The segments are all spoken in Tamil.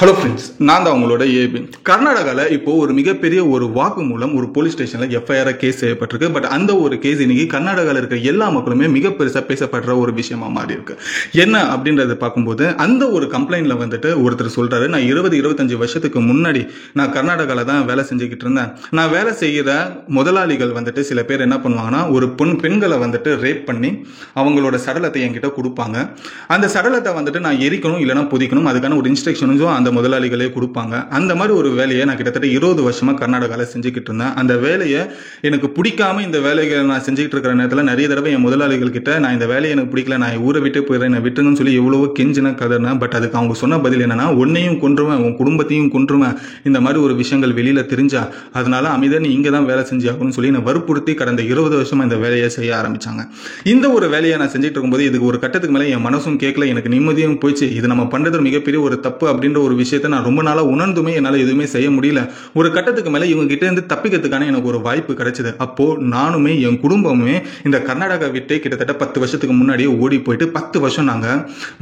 ஹலோ ஃப்ரெண்ட்ஸ், நான் தான் உங்களோட ஏபி. கர்நாடகாவில் இப்போ ஒரு மிகப்பெரிய ஒரு வாக்கு மூலம் ஒரு போலீஸ் ஸ்டேஷனில் எஃப்ஐஆர் கேஸ் செய்யப்பட்டிருக்கு. பட் அந்த ஒரு கேஸ் இன்னைக்கு கர்நாடகாவில் இருக்கிற எல்லா மக்களுமே மிக பெருசாக பேசப்படுற ஒரு விஷயமா மாறி இருக்கு. என்ன அப்படின்றத பார்க்கும்போது அந்த ஒரு கம்ப்ளைண்ட்ல வந்துட்டு ஒருத்தர் சொல்றாரு, நான் 20-25 வருஷத்துக்கு முன்னாடி நான் கர்நாடகாவில் தான் வேலை செஞ்சுக்கிட்டு இருந்தேன். நான் வேலை செய்கிற முதலாளிகள் வந்துட்டு சில பேர் என்ன பண்ணுவாங்கன்னா, ஒரு பெண்களை வந்துட்டு ரேப் பண்ணி அவங்களோட சடலத்தை என்கிட்ட கொடுப்பாங்க. அந்த சடலத்தை வந்துட்டு நான் எரிக்கணும் இல்லைன்னா புதிக்கணும், அதுக்கான ஒரு இன்ஸ்ட்ரக்ஷனும் அந்த முதலாளிகளே கொடுப்பாங்க. அந்த மாதிரி ஒரு வேலையை நான் கிட்டத்தட்ட 20 வருஷமா கர்நாடகாவில் செஞ்சுக்கிட்டு இருந்தேன். அந்த வேலையை எனக்கு பிடிக்காம இந்த வேலையை நான் செஞ்சுக்கிட்டு இருக்கிற நேரத்தில் நிறைய தடவை என் முதலாளிகள் கிட்ட நான் இந்த வேலையை எனக்கு பிடிக்கல, நான் ஊரை விட்டு போயிடுறேன், நான் விட்டுருங்கன்னு சொல்லி எவ்வளவோ கெஞ்சின கதறினேன். பட் அதுக்கு அவங்க சொன்ன பதில் என்னன்னா, உன்னையும் கொன்றுவேன், உன் குடும்பத்தையும் கொன்றுவேன், இந்த மாதிரி ஒரு விஷயங்கள் வெளியில தெரிஞ்சா அதனால அமைதியா நீ இங்கே தான் வேலை செஞ்சாகணும்னு சொல்லி என்னை வற்புறுத்தி கடந்த 20 வருஷமா இந்த வேலையை செய்ய ஆரம்பிச்சாங்க. இந்த ஒரு வேலையை நான் செஞ்சுட்டு இருக்கும்போது இதுக்கு ஒரு கட்டத்துக்கு மேலே என் மனசும் கேட்கல, எனக்கு நிம்மதியும் போயிடுச்சு. இது நம்ம பண்றது மிகப்பெரிய ஒரு தப்பு அப்படின்ற ஒரு விஷயத்தை நான் ரொம்ப நாளா உணர்ந்துமே என்னால் எதுவுமே செய்ய முடியல. ஒரு கட்டத்துக்கு மேலே இவங்க கிட்ட இருந்து தப்பிக்கிறதுக்கான எனக்கு ஒரு வாய்ப்பு கிடைச்சது. அப்போ நானுமே என் குடும்பமே இந்த கர்நாடகா விட்டு கிட்டத்தட்ட 10 வருஷத்துக்கு முன்னாடியே ஓடி போயிட்டு 10 வருஷம் நாங்க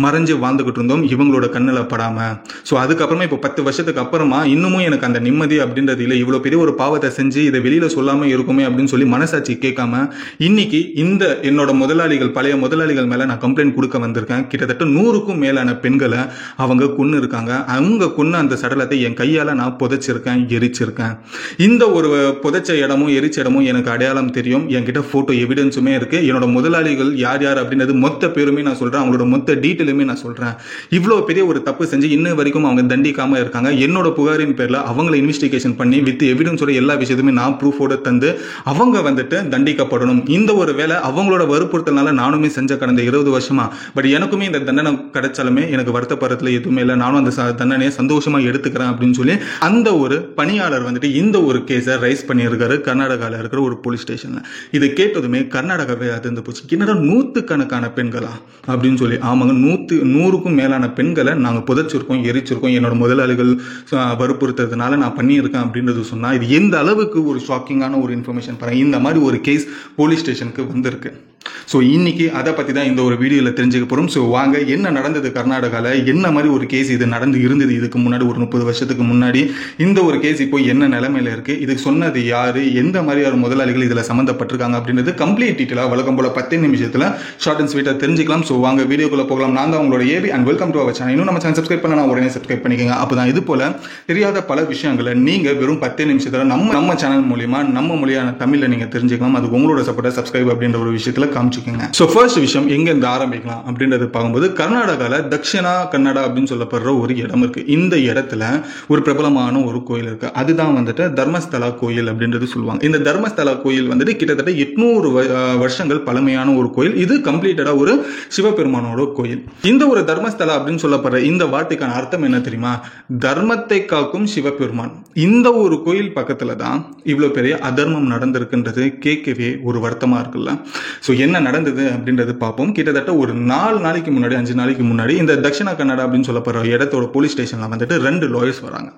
மறைஞ்சு வாழ்ந்துகிட்டு இருந்தோம் இவங்களோட கண்ணில் படாம. ஸோ அதுக்கப்புறமா இப்போ 10 வருஷத்துக்கு அப்புறமா இன்னமும் எனக்கு அந்த நிம்மதி அப்படின்றது இல்லை. இவ்வளோ பெரிய ஒரு பாவத்தை செஞ்சு இதை வெளியில சொல்லாம இருக்குமே அப்படின்னு சொல்லி மனசாட்சி கேட்காம இன்னைக்கு இந்த என்னோட முதலாளிகள், பழைய முதலாளிகள் மேல நான் கம்ப்ளைண்ட் கொடுக்க வந்திருக்கேன். கிட்டத்தட்ட 100க்கும் மேலான பெண்களை அவங்க கொன்னு இருக்காங்க. அவங்க கொன்ன அந்த சடலத்தை என் கையால நான் புதைச்சிருக்கேன், எரிச்சிருக்கேன். இந்த ஒரு புதைச்ச இடமும் எரிச்ச இடமும் எனக்கு அடையாளம் தெரியும். என்கிட்ட போட்டோ எவிடன்ஸுமே இருக்கு. என்னோட முதலாளிகள் யார் யார் அப்படின்றது மொத்த பேருமே நான் சொல்றேன், அவங்களோட மொத்த டீட்டெயிலுமே நான் சொல்றேன். இவ்வளோ பெரிய ஒரு தப்பு செஞ்சு இன்ன வரைக்கும் அவங்க தண்டிக்காம இருக்காங்க. என்னோட புகாரின் பேர்ல அவங்களை இன்வெஸ்டிகேஷன் பண்ணி வித் எவிடன்ஸோட எல்லா விஷயத்துமே நான் ப்ரூஃபோட தந்து அவங்க வந்துட்டு தண்டிக்கப்படணும். இந்த ஒரு வேலை அவங்களோட வற்புறுத்தல்னால நானுமே செஞ்ச கடந்த 20 வருஷமா. பட் எனக்குமே இந்த தண்டனை கிடைச்சாலுமே எனக்கு வருத்தப்படுறதுல எதுவுமே இல்லை. நானும் அந்த தண்டனையை சந்தோஷமா எடுத்துக்கிறேன் அப்படின்னு சொல்லி அந்த ஒரு பணியாளர் வந்துட்டு இந்த ஒரு கேஸை ரைஸ் பண்ணியிருக்காரு கர்நாடகாவில் இருக்கிற ஒரு போலீஸ் ஸ்டேஷன்ல. இதை கேட்டதுமே கர்நாடகாவே அதிர்ந்து போச்சு. என்னடா 100கணக்கான பெண்களா அப்படின்னு சொல்லி. ஆமாங்க, 100க்கும் மேலான பெண்களை நாங்கள் புதைச்சிருக்கோம், எரிச்சிருக்கோம், என்னோட முதலாளிகள் வற்புறுத்துறதுனால நான் பண்ணியிருக்கேன் அப்படின்றது சொன்னா இது எந்த அளவுக்கு ஒரு ஷாக்கிங்கான ஒரு இன்ஃபர்மேஷன் பாருங்க. இந்த மாதிரி ஒரு கேஸ் போலீஸ் ஸ்டேஷனுக்கு வந்திருக்கு. ஸோ இன்னைக்கு அதை பற்றி தான் இந்த ஒரு வீடியோவில் தெரிஞ்சுக்க போகிறோம். ஸோ வாங்க, என்ன நடந்தது கர்நாடகாவில், என்ன மாதிரி ஒரு கேஸ் இது நடந்து இருந்தது இதுக்கு முன்னாடி ஒரு 30 வருஷத்துக்கு முன்னாடி, இந்த ஒரு கேஸ் இப்போ என்ன நிலைமையில இருக்குது, இதுக்கு சொன்னது யார், எந்த மாதிரியான முதலாளிகள் இதில் சம்மந்தப்பட்டிருக்காங்க அப்படின்றது கம்ப்ளீட் டீட்டெயிலாக வழக்கம் போல 10 நிமிஷத்தில் ஷார்ட் அண்ட் ஸ்வீட்டாக தெரிஞ்சுக்கலாம். ஸோ வாங்க வீடியோக்குள்ளே போகலாம். நான் தான் உங்களோட AB and welcome to our channel. இன்னும் நம்ம சேனல் சப்ஸ்கிரைப் பண்ணலாம், உடனே சப்ஸ்கிரைப் பண்ணிக்கோங்க. அப்போ தான் இது போல தெரியாத பல விஷயங்களை நீங்கள் வெறும் 10 நிமிஷத்தில் நம்ம சேனல் மூலியமா நம்ம மொழியான தமிழில் நீங்கள் தெரிஞ்சுக்கலாம். அது உங்களோட சப்போர்ட்டாக சப்ஸ்கிரைப் அப்படின்ற ஒரு விஷயத்தில் காமிச்சிக்கோங்க. ஸோ ஃபர்ஸ்ட் விஷயம் எங்க இருந்து ஆரம்பிக்கலாம் அப்படின்றது பார்க்கும்போது, கர்நாடகாவில் தக்ஷிணா கன்னடா அப்படின்னு சொல்லப்படுற ஒரு இடம் இருக்கு. இந்த இடத்துல ஒரு பிரபலமான ஒரு கோயில் இருக்கு. அதுதான் வந்துட்டு தர்மஸ்தலா கோயில் அப்படின்றது சொல்லுவாங்க. இந்த தர்மஸ்தலா கோயில் வந்துட்டு கிட்டத்தட்ட 800 வருஷங்கள் பழமையான ஒரு கோயில். இது கம்ப்ளீட்டடா ஒரு சிவபெருமானோட கோயில். இந்த ஒரு தர்மஸ்தலா அப்படின்னு சொல்லப்படுற இந்த வார்த்தைக்கான அர்த்தம் என்ன தெரியுமா? தர்மத்தை காக்கும் சிவபெருமான். இந்த ஒரு கோயில் பக்கத்துல தான் இவ்வளவு பெரிய அதர்மம் நடந்திருக்குன்றது கேட்கவே ஒரு வருத்தமா இருக்குல்ல. ஸோ என்ன நடந்தது அப்படின்றது பார்ப்போம். கிட்டத்தட்ட ஒரு 4 நாளைக்கு முன்னாடி 5 நாளைக்கு முன்னாடி இந்த தக்ஷிணா கன்னடா அப்படின்னு சொல்லப்படுற இடத்தோட போலீஸ் ஸ்டேஷன்ல வந்துட்டு 2 லாயர்ஸ் வராங்க.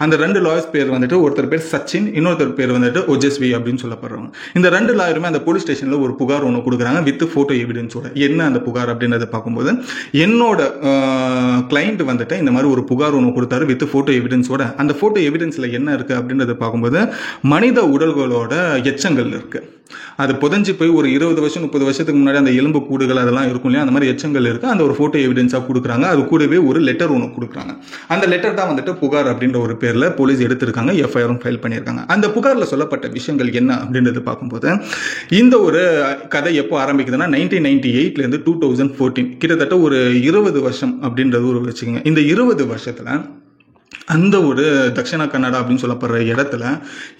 அந்த 2 லாயர்ஸ் பேர் வந்துட்டு ஒருத்தர் பேர் சச்சின், இன்னொருத்தர் பேர் வந்துட்டு ஓஜஸ்வி அப்படின்னு சொல்லப்படுறவங்க. இந்த 2 லாயருமே அந்த போலீஸ் ஸ்டேஷன்ல ஒரு புகார் ஒன்று கொடுக்குறாங்க வித் போட்டோ எவிடன்ஸோட. என்ன அந்த புகார் அப்படின்றத பார்க்கும்போது, என்னோட கிளைண்ட் வந்துட்டு இந்த மாதிரி ஒரு புகார் ஒன்று கொடுத்தாரு வித் போட்டோ எவிடன்ஸோட. அந்த போட்டோ எவிடன்ஸ்ல என்ன இருக்கு அப்படின்றத பார்க்கும்போது மனித உடல்களோட எச்சங்கள் இருக்கு. அது புதஞ்சு போய் ஒரு 20 வருஷம் 30 வருஷத்துக்கு முன்னாடி அந்த எலும்பு கூடுகள் அதெல்லாம் இருக்கும் இல்லையா, அந்த மாதிரி எச்சங்கள் இருக்கு. அந்த ஒரு போட்டோ எவிடன்ஸா கொடுக்குறாங்க. அது கூடவே ஒரு லெட்டர் ஒன்று கொடுக்குறாங்க. அந்த லெட்டர் தான் வந்துட்டு புகார் அப்படின்ற ஒரு பேர்ல போலீஸ் எடுத்திருக்காங்க, எஃப்ஐஆரும் ஃபைல் பண்ணியிருக்காங்க. அந்த புகார்ல சொல்லப்பட்ட விஷயங்கள் என்ன அப்படின்றது பார்க்கும்போது, இந்த ஒரு கதை எப்போ ஆரம்பிக்குதுன்னா 1998 இருந்து 2014, கிட்டத்தட்ட ஒரு 20 வருஷம் அப்படின்றது ஒரு வச்சுக்கோங்க. இந்த 20 வருஷத்துல அந்த ஒரு தக்ஷிணா கன்னடா அப்படின்னு சொல்லப்படுற இடத்துல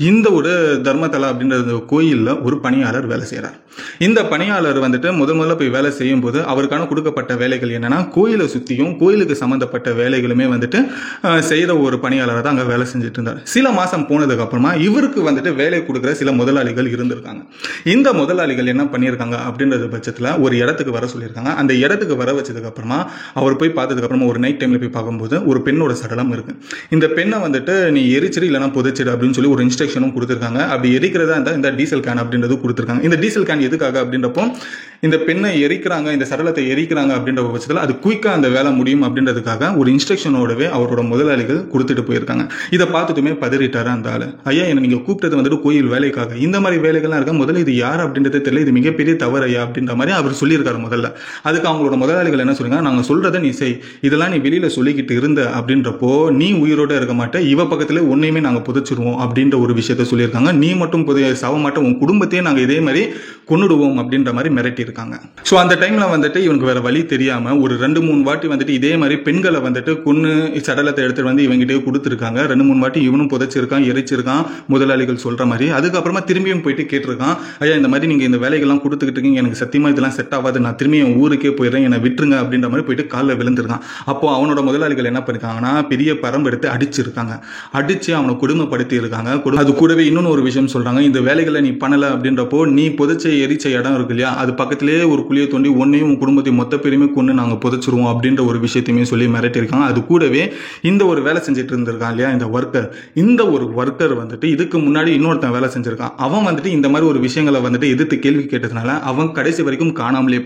இந்த ஒரு தர்மதலா அப்படின்ற கோயிலில் ஒரு பணியாளர் வேலை செய்கிறார். இந்த பணியாளர் வந்துட்டு முதல்ல போய் வேலை செய்யும் போது அவருக்கான கொடுக்கப்பட்ட வேலைகள் என்னன்னா, கோயிலை சுற்றியும் கோயிலுக்கு சம்மந்தப்பட்ட வேலைகளுமே வந்துட்டு செய்கிற ஒரு பணியாளராக தான் அங்கே வேலை செஞ்சுட்டு இருந்தார். சில மாதம் போனதுக்கு அப்புறமா இவருக்கு வந்துட்டு வேலை கொடுக்குற சில முதலாளிகள் இருந்திருக்காங்க. இந்த முதலாளிகள் என்ன பண்ணியிருக்காங்க அப்படின்றது பட்சத்தில் ஒரு இடத்துக்கு வர சொல்லியிருக்காங்க. அந்த இடத்துக்கு வர வச்சதுக்கு அப்புறமா அவர் போய் பார்த்ததுக்கு அப்புறமா ஒரு நைட் டைம்ல போய் பார்க்கும்போது ஒரு பெண்ணோட சடலம் இருக்கு. இந்த பெண்ணை வந்துட்டு நீ எரிச்சிரு இல்லைனா புதைச்சிடு அப்படின்னு சொல்லி ஒரு இன்ஸ்ட்ரக்ஷனும் கொடுத்துருக்காங்க. அப்படி எரிக்கிறதா இருந்தால் இந்த டீசல் கேன் அப்படின்றது கொடுத்துருக்காங்க. இந்த டீசல் கேன் எதுக்காக அப்படின்றப்போ இந்த பெண்ணை எரிக்கிறாங்க, இந்த சடலத்தை எரிக்கிறாங்க அப்படின்ற பட்சத்தில் அது குயிக்காக அந்த வேலை முடியும் அப்படின்றதுக்காக ஒரு இன்ஸ்ட்ரக்ஷனோடவே அவரோட முதலாளிகள் கொடுத்துட்டு போயிருக்காங்க. இதை பார்த்துட்டுமே பதறிட்டாரு அந்த ஆளு. ஐயா, என்ன நீங்க கூப்பிட்டது வந்துட்டு கோயில் வேலைக்காக, இந்த மாதிரி வேலைகள்லாம் இருக்க, முதல்ல இது யார் அப்படின்றது தெரியல, இது மிகப்பெரிய தவறு ஐயா அப்படின்ற மாதிரி அவர் சொல்லியிருக்காரு முதல்ல. அதுக்கு அவங்களோட முதலாளிகள் என்ன சொல்லுங்க, நாங்க சொல்றதை நீ செய், இதெல்லாம் நீ வெளியில சொல்லிக்கிட்டு இருந்த அப்படின்றப்போ நீ உயிரோட இருக்க மாட்டே, இவ பக்கத்துல உன்னையுமே நாங்க புதைச்சிருவோம் அப்படின்ற ஒரு விஷயத்த சொல்லியிருக்காங்க. நீ மட்டும் சாவ மாட்டோம், உன் குடும்பத்தையே நாங்க இதே மாதிரி கொன்னுடுவோம் அப்படின்ற மாதிரி மிரட்டி இருக்காங்க. ஸோ அந்த டைம்ல வந்துட்டு இவனுக்கு வேற வழி தெரியாம ஒரு 2-3 வாட்டி வந்துட்டு இதே மாதிரி பெண்களை வந்துட்டு கொன்னு சடலத்தை எடுத்துட்டு வந்து இவங்கிட்டே கொடுத்துருக்காங்க. 2-3 வாட்டி இவனும் புதைச்சிருக்கான், எரிச்சிருக்கான் முதலாளிகள் சொல்ற மாதிரி. அதுக்கப்புறமா திரும்பியும் போயிட்டு கேட்டிருக்கான், ஐயா இந்த மாதிரி நீங்க இந்த வேலைகள்லாம் கொடுத்துக்கிட்டு இருக்கீங்க, எனக்கு சத்தியமா இதெல்லாம் செட் ஆகாது, நான் திரும்பி என் ஊருக்கே போயிடுறேன், என்னை விட்டுருங்க அப்படின்ற மாதிரி போயிட்டு காலில் விழுந்திருக்கான். அப்போ அவனோட முதலாளிகள் என்ன பண்ணிருக்காங்கன்னா பெரிய பரம்பு எடுத்து அடிச்சிருக்காங்க, அடிச்சு அவனை கொடுமைப்படுத்தி இருக்காங்க. அது கூடவே இன்னொன்று ஒரு விஷயம் சொல்றாங்க, இந்த வேலைகளை நீ பண்ணல அப்படின்றப்போ நீ புதைச்ச எரிச்ச இடம் இருக்கு இல்லையா, அது பக்கத்திலேயே ஒரு குழியை தோண்டி ஒன்னையும் குடும்பத்தை மொத்த பேருமே கொண்டு நாங்க புதைச்சிருவோம் அப்படின்ற ஒரு விஷயத்தையுமே சொல்லி மிரட்டிருக்காங்க. அது கூடவே இந்த ஒரு வேலை செஞ்சுட்டு இருந்திருக்கான் இல்லையா இந்த ஒர்க்கர், இந்த ஒரு ஒர்க்கர் வந்துட்டு இதுக்கு முன்னாடி இன்னொருத்தன் வேலை செஞ்சிருக்கான். அவன் வந்துட்டு இந்த மாதிரி ஒரு விஷயங்களை வந்துட்டு எதிர்த்து கேள்வி கேட்டதுனால அவன் கடைசி வரைக்கும் காணாமலே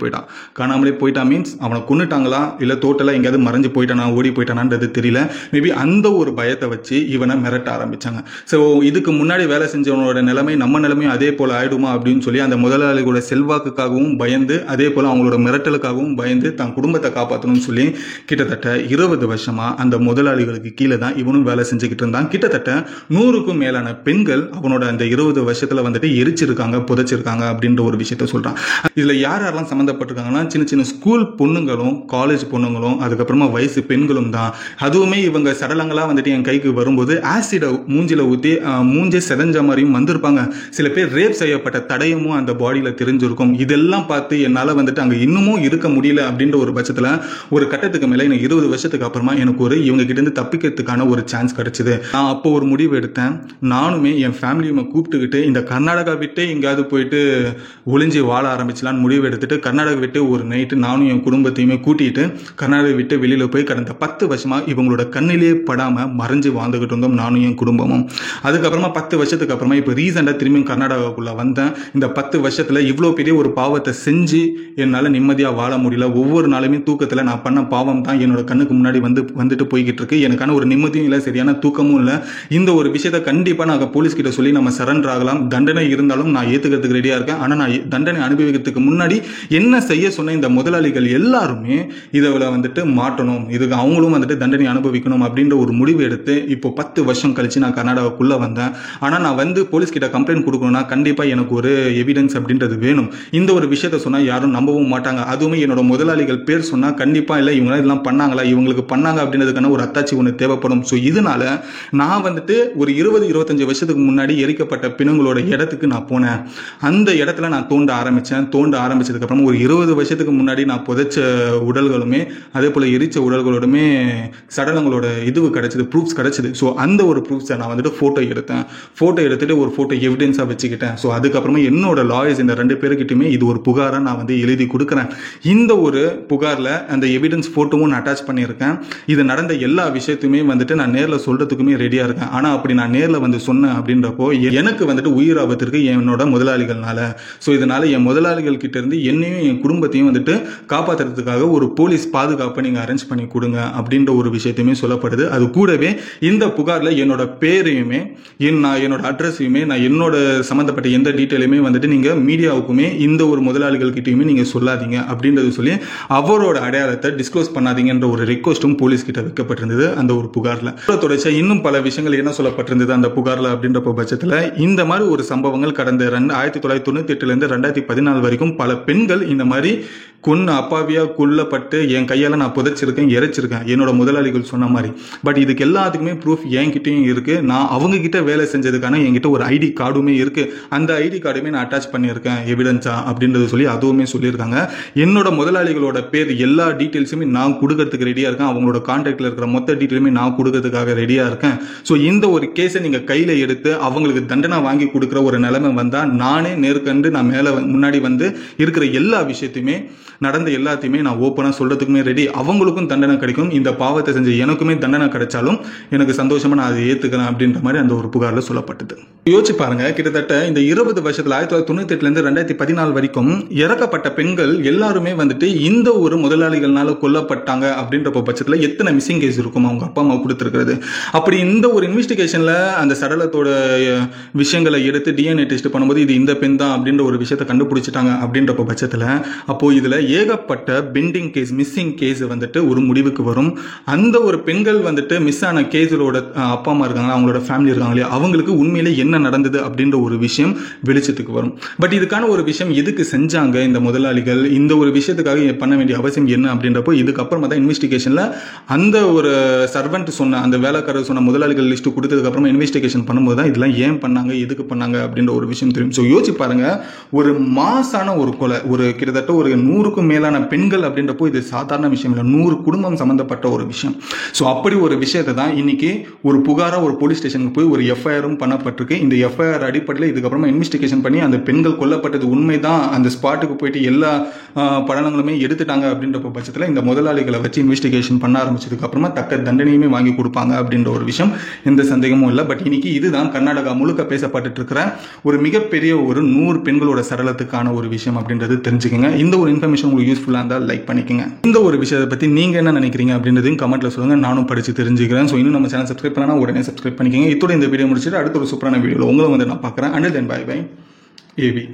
போயிட்டான். மீன்ஸ் அவனை கொன்னுட்டாங்களா இல்ல டோட்டலா எங்கேயாவது மறைஞ்சு போயிட்டானா, ஓடி போயிட்டானான்றது தெரியல. மேபி அந்த ஒரு பயத்தை வச்சு இவனை மிரட்ட ஆரம்பிச்சாங்க. ஸோ இதுக்கு முன்னாடி வேலை செஞ்சவனோட நிலைமை நம்ம நிலைமையும் அதே போல ஆயிடுமா அப்படின்னு சொல்லி அந்த முதலாளிகளோட செல்வாக்குக்காகவும் பயந்து, அதே போல அவங்களோட மிரட்டலுக்காகவும் பயந்து தன் குடும்பத்தை காப்பாற்றணும்னு சொல்லி கிட்டத்தட்ட 20 வருஷமா அந்த முதலாளிகளுக்கு கீழே தான் இவனும் வேலை செஞ்சுக்கிட்டு இருந்தான். கிட்டத்தட்ட 100க்கும் மேலான பெண்கள் அவனோட அந்த 20 வருஷத்துல வந்துட்டு எரிச்சிருக்காங்க, புதைச்சிருக்காங்க அப்படின்ற ஒரு விஷயத்த சொல்றான். இதுல யாரெல்லாம் சம்மந்தப்பட்டிருக்காங்கன்னா சின்ன சின்ன ஸ்கூல் பொண்ணுங்களும், காலேஜ் பொண்ணுங்களும், அதுக்கப்புறமா வயசு பெண்களும் தான். அதுவுமே இவங்க சடலங்களா வந்துட்டு என் கைக்கு வரும்போது ஆசிட மூஞ்சில ஊற்றி மூஞ்சே செதஞ்ச மாதிரியும் வந்திருப்பாங்க. சில பேர் ரேப் செய்யப்பட்ட தடயமும் அந்த பாடியில தெரிஞ்சிருக்கும். இதெல்லாம் பார்த்து என்னால் வந்துட்டு அங்கே இன்னமும் இருக்க முடியல அப்படின்ற ஒரு பட்சத்தில் ஒரு கட்டத்துக்கு மேலே எனக்கு 20 வருஷத்துக்கு அப்புறமா எனக்கு ஒரு இவங்க கிட்ட இருந்து தப்பிக்கிறதுக்கான ஒரு சான்ஸ் கிடைச்சது. நான் அப்போ ஒரு முடிவு எடுத்தேன், நானுமே என் ஃபேமிலியுமே கூப்பிட்டுக்கிட்டு இந்த கர்நாடகா விட்டே எங்கேயாவது போயிட்டு ஒளிஞ்சி வாழ ஆரம்பிச்சலான்னு முடிவு எடுத்துட்டு கர்நாடகா விட்டு ஒரு நைட்டு நானும் என் குடும்பத்தையுமே கூட்டிட்டு கர்நாடகா விட்டு வெளியில போய் கடந்த 10 வருஷமா இவங்களோட கண்ணிலே படாம மறைஞ்சு வாழ்ந்துகிட்டு இருந்தோம் நானும் என் குடும்பமும். அதுக்கப்புறமா 10 வருஷத்துக்கு அப்புறமா இப்போ ரீசெண்டாக திரும்பியும் கர்நாடகாவுக்குள்ள வந்தேன். இந்த 10 வருஷத்துல இவ்வளோ பெரிய ஒரு பாவத்தை செஞ்சு என்னால் நிம்மதியாக வாழ முடியல. ஒவ்வொரு நாளுமே தூக்கத்தில் நான் பண்ண பாவம் தான் என்னோட கண்ணுக்கு முன்னாடி வந்துட்டு போய்கிட்டு இருக்கு. எனக்கான ஒரு நிம்மதியும் இல்லை, சரியான தூக்கமும் இல்லை. இந்த ஒரு விஷயத்த கண்டிப்பாக நான் போலீஸ் கிட்ட சொல்லி நம்ம சரண்டர் ஆகலாம், தண்டனை இருந்தாலும் நான் ஏற்றுக்கிறதுக்கு ரெடியாக இருக்கேன். ஆனால் நான் தண்டனை அனுபவிக்கிறதுக்கு முன்னாடி என்ன செய்ய சொன்ன இந்த முதலாளிகள் எல்லாருமே இதில் வந்துட்டு மாட்டணும், இதுக்கு அவங்களும் வந்துட்டு தண்டனை அனுபவிக்கணும் அப்படின்ற ஒரு முடிவு எடுத்து இப்போ 10 வருஷம் கழிச்சு நான் கர்நாடகாவுக்குள்ள வந்தேன். ஆனால் நான் வந்து போலீஸ் கிட்ட கம்ப்ளைண்ட் கொடுக்கணும்னா கண்டிப்பாக எனக்கு ஒரு எவிடன்ஸ் அப்படின்றது வேணும். இந்த ஒரு விஷயத்த சொன்னால் யாரும் நம்பவும் மாட்டாங்க. அதுவுமே என்னோட முதலாளிகள் பேர் சொன்னால் கண்டிப்பாக இல்லை இவங்க இதெல்லாம் பண்ணாங்களா, இவங்களுக்கு பண்ணாங்க அப்படின்றதுக்கான ஒரு அத்தாட்சி ஒன்று தேவைப்படும். ஸோ இதனால நான் வந்துட்டு ஒரு 20-25 வருஷத்துக்கு முன்னாடி எரிக்கப்பட்ட பிணங்களோட இடத்துக்கு நான் போனேன். அந்த இடத்துல நான் தோண்ட ஆரம்பிச்சதுக்கு அப்புறம் ஒரு 20 வருஷத்துக்கு முன்னாடி நான் புதைச்ச உடல்களுமே அதே போல எரிச்ச உடல்களோடுமே சடலங்களோட இது கிடைச்சது, ப்ரூஃப்ஸ் கிடைச்சது. ஸோ அந்த ஒரு ப்ரூஃப்ஸை நான் வந்துட்டு ஃபோட்டோ எடுத்துட்டு ஒரு ஃபோட்டோ எவிடன்ஸாக வச்சுக்கிட்டேன். ஸோ அதுக்கப்புறமா என்னோட லாயர்ஸ் இந்த 2 பேருக்கிட்டுமே இது ஒரு புகாரை நான் வந்து எழுதி கொடுக்குறேன். இந்த ஒரு புகாரில் அந்த எவிடன்ஸ் ஃபோட்டோவும் நான் அட்டாச் பண்ணியிருக்கேன். இது நடந்த எல்லா விஷயத்தையுமே வந்துட்டு நான் நேரில் சொல்கிறதுக்குமே ரெடியாக இருக்கேன். ஆனால் அப்படி நான் நேரில் வந்து சொன்னேன் அப்படின்றப்போ எனக்கு வந்துட்டு உயிர் ஆபத்திற்கு என்னோட முதலாளிகள்னால. ஸோ இதனால் என் முதலாளிகள் கிட்ட இருந்து என்னையும் என் குடும்பத்தையும் வந்துட்டு காப்பாற்றுறதுக்காக ஒரு போலீஸ் பாதுகாப்பை நீங்கள் அரேஞ்ச் பண்ணி கொடுங்க அப்படின்ற ஒரு விஷயத்தையுமே சொல்லப்படுது. அது கூடவே இந்த புகாரில் என்னோட பேரையுமே என்னோட அட்ரஸையுமே நான் என்னோட சம்மந்தப்பட்ட எந்த டீட்டெயிலுமே வந்துட்டு நீங்கள் மீடியாவுக்குமே இந்த ஒரு முதலாளிகள் கிட்டையுமே நீங்கள் சொல்லாதீங்க அப்படின்றது சொல்லி அவரோட அடையாளத்தை டிஸ்க்ளோஸ் பண்ணாதீங்கன்ற ஒரு ரெக்வஸ்ட்டும் போலீஸ் கிட்ட வைக்கப்பட்டிருந்தது அந்த ஒரு புகாரில். தொடர்ச்சியா இன்னும் பல விஷயங்கள் என்ன சொல்லப்பட்டிருந்தது அந்த புகாரில் அப்படின்ற பட்சத்தில் இந்த மாதிரி ஒரு சம்பவங்கள் கடந்த 1998 2014 வரைக்கும் பல பெண்கள் இந்த மாதிரி அப்பாவியா கொல்லப்பட்டு என் கையால் நான் புதைச்சிருக்கேன், எரிச்சிருக்கேன் என்னோட முதலாளிகள் சொன்ன மாதிரி. பட் இதுக்கு எல்லாத்துக்குமே ப்ரூஃப் என்கிட்டையும் இருக்கு. நான் அவங்க கிட்ட வேலை செஞ்சதுக்கான என்கிட்ட ஒரு ஐடி கார்டுமே இருக்கு. அந்த ஐடி கார்டுமே நான் அட்டாச் பண்ணியிருக்கேன் எவிடன்ஸா அப்படின்றது சொல்லி அதுவுமே சொல்லியிருக்காங்க. என்னோட முதலாளிகளோட பேர் எல்லா டீட்டெயில்ஸுமே நான் கொடுக்கறதுக்கு ரெடியாக இருக்கேன். அவங்களோட கான்டாக்டில் இருக்கிற மொத்த டீட்டெயிலுமே நான் கொடுக்கறதுக்காக ரெடியாக இருக்கேன். ஸோ இந்த ஒரு கேஸை நீங்கள் கையில் எடுத்து அவங்களுக்கு தண்டனை வாங்கி கொடுக்குற ஒரு நிலைமை வந்தால் நானே நேர்கண்டு நான் முன்னாடி வந்து இருக்கிற எல்லா விஷயத்தையுமே நடந்த எல்லாத்தையுமே நான் ஓப்பனாக சொல்றதுக்குமே ரெடி, அவங்களுக்கும் தண்டனை கிடைக்கும், இந்த பாவத்தை செஞ்ச எனக்குமே தண்டனை கிடைச்சாலும் எனக்கு சந்தோஷமா நான் அதை ஏற்றுக்கிறேன் அப்படின்ற மாதிரி அந்த ஒரு புகாரில் சொல்லப்பட்டது. யோசிச்சு பாருங்க, கிட்டத்தட்ட இந்த 20 வருஷத்துல 1998 2014 வரைக்கும் இறக்கப்பட்ட பெண்கள் எல்லாருமே வந்துட்டு இந்த ஒரு முதலாளிகள்னால கொல்லப்பட்டாங்க அப்படின்ற பட்சத்தில் எத்தனை மிஸ்ஸிங் கேஸ் இருக்கும் அவங்க அப்பா அம்மா கொடுத்துருக்கிறது. அப்படி இந்த ஒரு இன்வெஸ்டிகேஷன்ல அந்த சடலத்தோட விஷயங்களை எடுத்து டிஎன்ஏ டெஸ்ட் பண்ணும்போது இது இந்த பெண் தான் அப்படின்ற ஒரு விஷயத்தை கண்டுபிடிச்சிட்டாங்க அப்படின்ற பட்சத்தில் அப்போ இதுல ஏகப்பட்ட பெண்டிங் கேஸ், மிஸ்ஸிங் கேஸ் வந்துட்டு ஒரு முடிவுக்கு வரும். அந்த ஒரு பெண்கள் வந்துட்டு மிஸ் ஆன கேஸோட அப்பா அம்மா இருக்காங்க, அவங்களோட ஃபேமிலி இருக்காங்க இல்லையா, அவங்களுக்கு உண்மையிலே என்ன நடந்தது அப்படின்ற ஒரு விஷயம் வெளிச்சத்துக்கு வரும். பட் இதுக்கான ஒரு விஷயம் எதுக்கு செஞ்சாங்க இந்த முதலாளிகள், இந்த ஒரு விஷயத்துக்காக பண்ண வேண்டிய அவசியம் என்ன அப்படின்றப்போ இதுக்கப்புறமா தான் இன்வெஸ்டிகேஷன்ல அந்த ஒரு சர்வெண்ட் சொன்ன, அந்த வேலைக்காரர் சொன்ன முதலாளிகள் லிஸ்ட் கொடுத்ததுக்கு அப்புறமா இன்வெஸ்டிகேஷன் பண்ணும்போது தான் இதெல்லாம் ஏன் பண்ணாங்க, எதுக்கு பண்ணாங்க அப்படின்ற ஒரு விஷயம் தெரியும். ஸோ யோசிச்சு பாருங்க, ஒரு மாசான ஒரு கொலை, ஒரு கிட்டத்தட்ட ஒரு 100க்கும் மேலான பெண்கள் அப்படின்றப்போ இது சாதாரண விஷயம் இல்லை, 100 குடும்பம் சம்பந்தப்பட்ட ஒரு விஷயம். ஸோ அப்படி ஒரு விஷயத்தை தான் இன்னைக்கு ஒரு புகாரா ஒரு போலீஸ் ஸ்டேஷனுக்கு போய் ஒரு எஃப்ஐஆரும் பண்ணப்பட்டிருக்கு. இந்த எஃப்ஐஆர் அடிப்படையில் இதுக்கப்புறமா இன்வெஸ்டிகேஷன் பண்ணி அந்த பெண்கள் கொல்லப்பட்டது உண்மைதான், அந்த ஸ்பாட்டுக்கு போயிட்டு எல்லா படங்களுமே எடுத்துட்டாங்க அப்படின்ற பட்சத்தில் இந்த முதலாளிகளை வச்சு இன்வெஸ்டிகேஷன் பண்ண ஆரம்பிச்சதுக்கு அப்புறமா தக்க தண்டனையுமே வாங்கி கொடுப்பாங்க அப்படின்ற ஒரு விஷயம் எந்த சந்தேகமும் இல்லை. பட் இன்னைக்கு இதுதான் கர்நாடகா முழுக்க பேசப்பட்டு இருக்கிற ஒரு மிகப்பெரிய ஒரு 100 பெண்களோட சடலத்துக்கான ஒரு விஷயம் அப்படின்றது தெரிஞ்சுக்கங்க. இந்த ஒரு இன்ஃபர்மேஷன் உங்களுக்கு யூஸ்ஃபுல்லா இருந்தால் லைக் பண்ணிக்கங்க. இந்த ஒரு விஷயத்தை பத்தி நீங்க என்ன நினைக்கிறீங்க அப்படின்றதையும் கமெண்ட்ல சொல்லுங்க, நானும் படிச்சு தெரிஞ்சுக்கிறேன். ஸோ இன்னும் நம்ம சேனல் சப்ஸ்கிரைப் பண்ணா உடனே சப்ஸ்கிரைப் பண்ணிக்கங்க. இதோட இந்த வீடியோ முடிச்சுட்டு அடுத்த ஒரு சூப்பரான வீடியோவில் உங்களை வந்து நான் பார்க்குறேன். Until then bye bye AB.